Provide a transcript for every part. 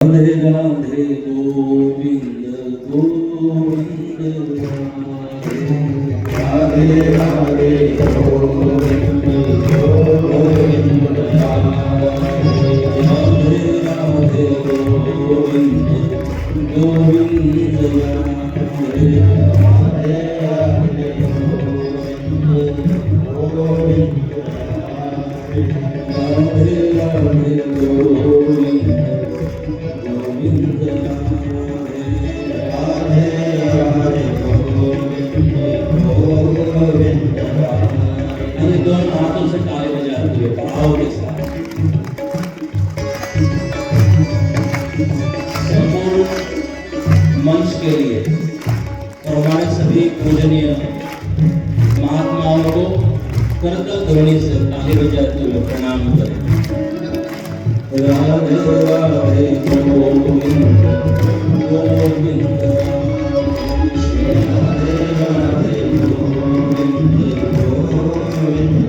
राधे राधे गोविंद गोविंद राधे राधे गोविंद गोविंद राधे राधे गोविंद गोविंद राधे राधे गोविंद राधे राधे गोविंद दोनों हाथों से ताली बजाते हुए भाव के साथ संपूर्ण मंच के लिए और हमारे सभी पूजनीय महात्माओं को करतल ध्वनि से ताली बजाते हुए प्रणाम करें। राधे राधे गोविंद गोविंद राधे राधे गोविंद गोविंद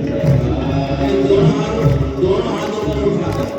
दोनों हाथों पर उठाकर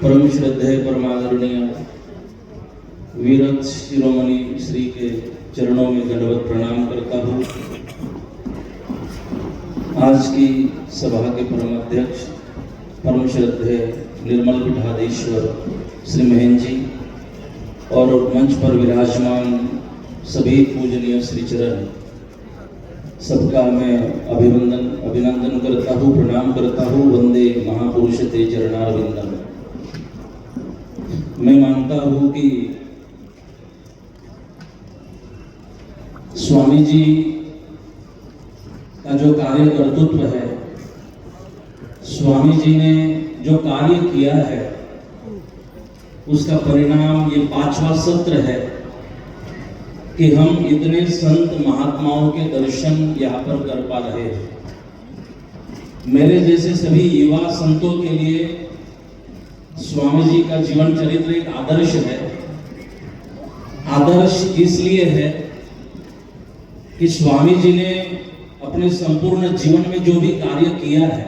परम श्रद्धेय परमादरणीय वीरत शिरोमणि श्री के चरणों में दंडवत प्रणाम करता हूँ। आज की सभा के परम अध्यक्ष परम श्रद्धेय निर्मल पीठाधीश्वर श्री महेंद्र जी और मंच पर विराजमान सभी पूजनीय श्री चरण, सबका मैं अभिनंदन करता हूँ, प्रणाम करता हूँ। वंदे महापुरुष ते चरणारविंदम। मैं मानता हूँ कि स्वामी जी का जो कार्य कर्तृत्व है, स्वामी जी ने जो कार्य किया है, उसका परिणाम ये 5वां सत्र है कि हम इतने संत महात्माओं के दर्शन यहाँ पर कर पा रहे हैं। मेरे जैसे सभी युवा संतों के लिए स्वामी जी का जीवन चरित्र एक आदर्श है। आदर्श इसलिए है कि स्वामी जी ने अपने संपूर्ण जीवन में जो भी कार्य किया है,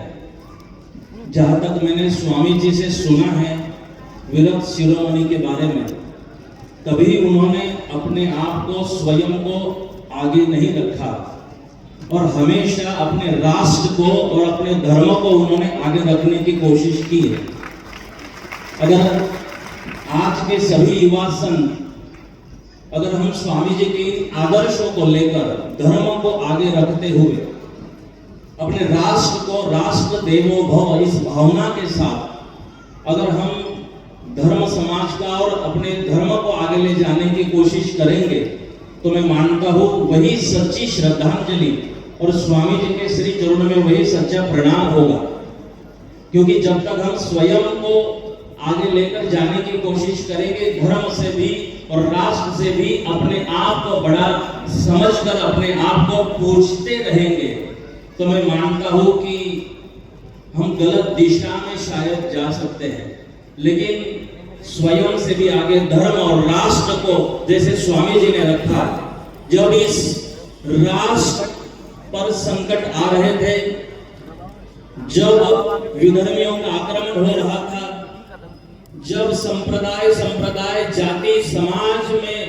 जहां तक मैंने स्वामी जी से सुना है विरक्त शिरोमणि के बारे में, कभी उन्होंने अपने आप को स्वयं को आगे नहीं रखा और हमेशा अपने राष्ट्र को और अपने धर्म को उन्होंने आगे रखने की कोशिश की है। अगर आज के सभी युवा संत, अगर हम स्वामी जी के आदर्शों को लेकर धर्म को आगे रखते हुए अपने राष्ट्र को राष्ट्र देवो भव इस भावना के साथ अगर हम धर्म समाज का और अपने धर्म को आगे ले जाने की कोशिश करेंगे, तो मैं मानता हूँ वही सच्ची श्रद्धांजलि और स्वामी जी के श्री चरणों में वही सच्चा प्रणाम होगा। क्योंकि जब तक हम स्वयं को आगे लेकर जाने की कोशिश करेंगे, धर्म से भी और राष्ट्र से भी अपने आप को बड़ा समझकर अपने आप को पूछते रहेंगे, तो मैं मानता हूं कि हम गलत दिशा में शायद जा सकते हैं। लेकिन स्वयं से भी आगे धर्म और राष्ट्र को जैसे स्वामी जी ने रखा, जब इस राष्ट्र पर संकट आ रहे थे, जब विधर्मियों का आक्रमण हो रहा था, जब संप्रदाय जाति समाज में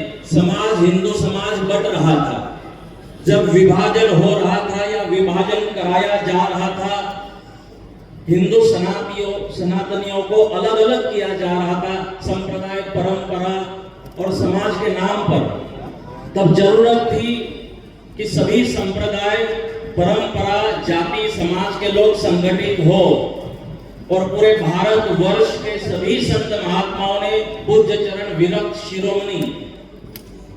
हिंदू समाज बट रहा था, जब विभाजन हो रहा था या विभाजन कराया जा रहा था, हिंदू सनातनियों को अलग अलग किया जा रहा था संप्रदाय, परंपरा और समाज के नाम पर, तब जरूरत थी कि सभी संप्रदाय, परंपरा, जाति, समाज के लोग संगठित हो और पूरे भारत वर्ष के सभी संत महात्माओं ने पूज्य चरण विरक्त शिरोमणि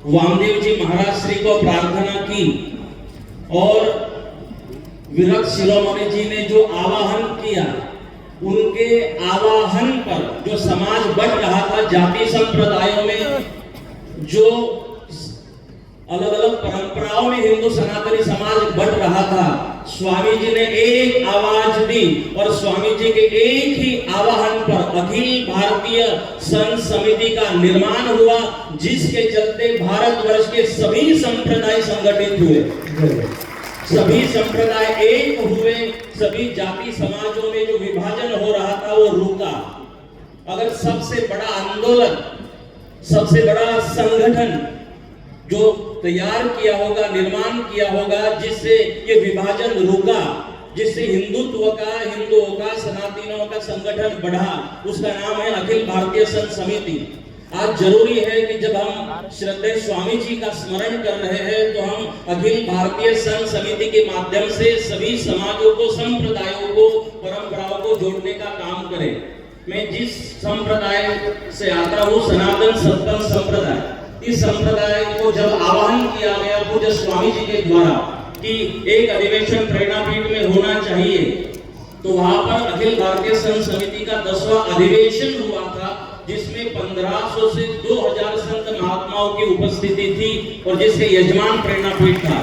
वामदेव जी महाराज श्री को प्रार्थना की और विरक्त शिरोमणि जी ने जो आवाहन किया उनके आवाहन पर जो समाज बढ़ रहा था, जाति संप्रदायों में जो अलग अलग परंपराओं में हिंदू सनातनी समाज बढ़ रहा था, स्वामी जी ने एक आवाज दी और स्वामी जी के एक ही आवाहन पर अखिल भारतीय संत समिति का निर्माण हुआ, जिसके चलते भारतवर्ष के सभी संप्रदाय संगठित हुए, सभी संप्रदाय एक हुए, सभी जाति समाजों में जो विभाजन हो रहा था वो रुका। अगर सबसे बड़ा आंदोलन, सबसे बड़ा संगठन जो तैयार किया होगा, निर्माण किया होगा, जिससे ये विभाजन रुका, जिससे हिंदुओं का सनातनियों का संगठन बढ़ा, उसका नाम है अखिल भारतीय संत समिति। आज जरूरी है कि जब हम श्रद्धेय स्वामी जी का स्मरण कर रहे हैं तो हम अखिल भारतीय संत समिति के माध्यम से सभी समाजों को, संप्रदायों को, परंपराओं को जोड़ने का काम करें। मैं जिस संप्रदाय से आता हूँ, सनातन सत्संग संप्रदाय, इस संप्रदाय को जब आह्वान किया गया पूज्य स्वामी जी के द्वारा कि एक अधिवेशन प्रेरणापीठ में होना चाहिए, तो वहां पर अखिल भारतीय संत समिति का 10वां अधिवेशन हुआ था, जिसमें 1500 से 2000 संत महात्माओं की उपस्थिति थी और जिसके यजमान प्रेरणापीठ था।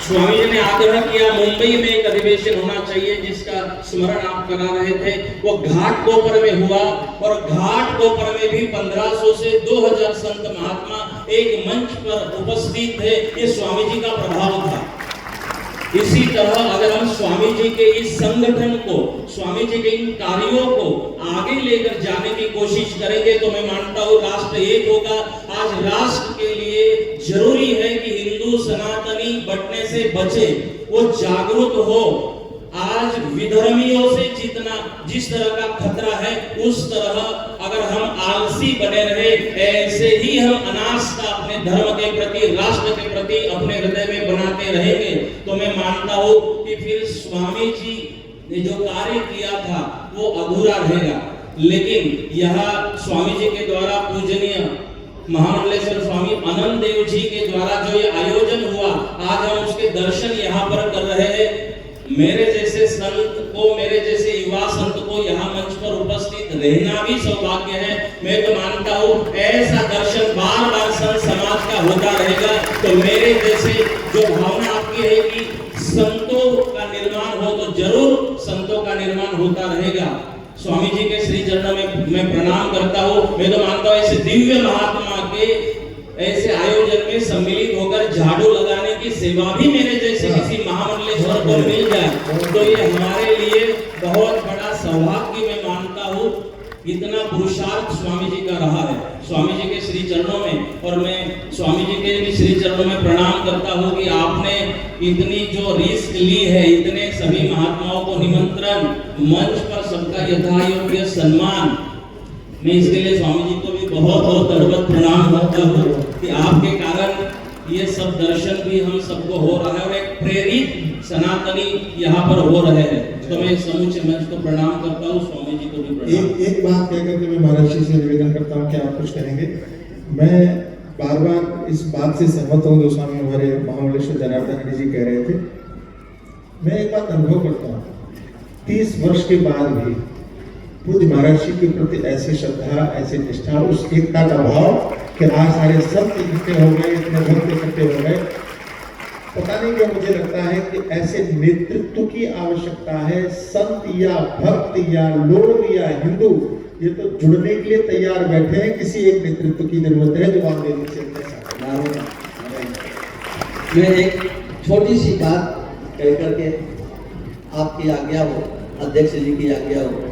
स्वामी जी ने आग्रह किया मुंबई में एक अधिवेशन होना चाहिए, जिसका स्मरण आप करा रहे थे, वो घाट कोपर में हुआ और घाट कोपर में भी 1500 से 2000 संत महात्मा एक मंच पर उपस्थित थे। ये स्वामी जी का प्रभाव था। इसी तरह अगर हम स्वामी जी के इस संगठन को, स्वामी जी के इन कार्यों को आगे लेकर जाने की कोशिश करेंगे तो मैं मानता हूँ राष्ट्र एक होगा। आज राष्ट्र के लिए जरूरी है कि हिंदू सनातनी बटने से बचे, वो जागरूक हो। आज विधर्मियों से जिस तरह का खतरा है, उस तरह अगर हम आलसी बने रहे, ऐसे ही हम अनास्था अपने धर्म के प्रति, राष्ट्र के प्रति अपने हृदय में बनाते रहेंगे, तो मैं मानता हूँ कि फिर स्वामी जी ने जो कार्य किया था वो अधूरा रहेगा। लेकिन यह स्वामी जी के द्वारा पूजनीय महामंडलेश्वर स्वामी अनंत देव जी के द्वारा जो ये आयोजन हुआ, आज हम उसके दर्शन यहाँ पर कर रहे हैं। मेरे जैसे संत को, मेरे जैसे युवा संत को यहाँ मंच पर उपस्थित रहना भी सौभाग्य है। मैं तो मानता हूँ ऐसा दर्शन बार बार संत समाज का होता रहेगा। तो मेरे जैसे जो भावना आपकी है कि संतों का निर्माण हो, तो जरूर संतों का निर्माण होता रहेगा। स्वामी जी के श्री चरणों में मैं प्रणाम करता हूँ। मैं तो मानता हूँ ऐसे दिव्य महात्मा के ऐसे आयोजन में सम्मिलित होकर झाड़ू लगाने की सेवा भी मेरे जैसे किसी महामंडलेश्वर को मिल जाए, तो ये हमारे लिए बहुत बड़ा सौभाग्य मैं मानता हूँ। इतना पुरुषार्थ स्वामी जी का रहा है स्वामी जी के श्री चरणों में, और मैं स्वामी जी के भी श्री चरणों में प्रणाम करता हूँ कि आपने इतनी जो रिस्क ली है, इतने सभी महात्माओं को निमंत्रण, मंच पर सबका यथायोग्य सम्मान, मैं इसके लिए स्वामी जी को भी बहुत बहुत दंडवत प्रणाम करता हूँ कि आपके कारण ये सब दर्शन भी हम सबको हो रहा है और एक प्रेरित सनातनी यहाँ पर हो रहे हैं। तो मैं समूचे मंच को प्रणाम करता हूँ, स्वामी जी को भी प्रणाम। एक बात कह करके मैं महाराज जी से निवेदन करता हूँ कि आप कुछ कहेंगे। मैं बार बार इस बात से सहमत हूँ जो स्वामी हमारे महामंडलेश्वर जनार्दन जी कह रहे थे। मैं एक बात अनुभव करता हूँ, 30 वर्ष के बाद भी पूज्य महाराज जी के प्रति ऐसी श्रद्धा, ऐसी निष्ठा, उस एकता का भाव कि आज सारे संत इकट्ठे हो गए, इतने भक्त इकट्ठे हो गए। पता नहीं क्यों मुझे लगता है कि ऐसे नेतृत्व की आवश्यकता है। संत या भक्त या लोग या हिंदू, ये तो जुड़ने के लिए तैयार बैठे हैं, किसी एक नेतृत्व की जरूरत है जो आप देने से। मैं एक छोटी सी बात कह करके आपकी आज्ञा हो, अध्यक्ष जी की आज्ञा हो,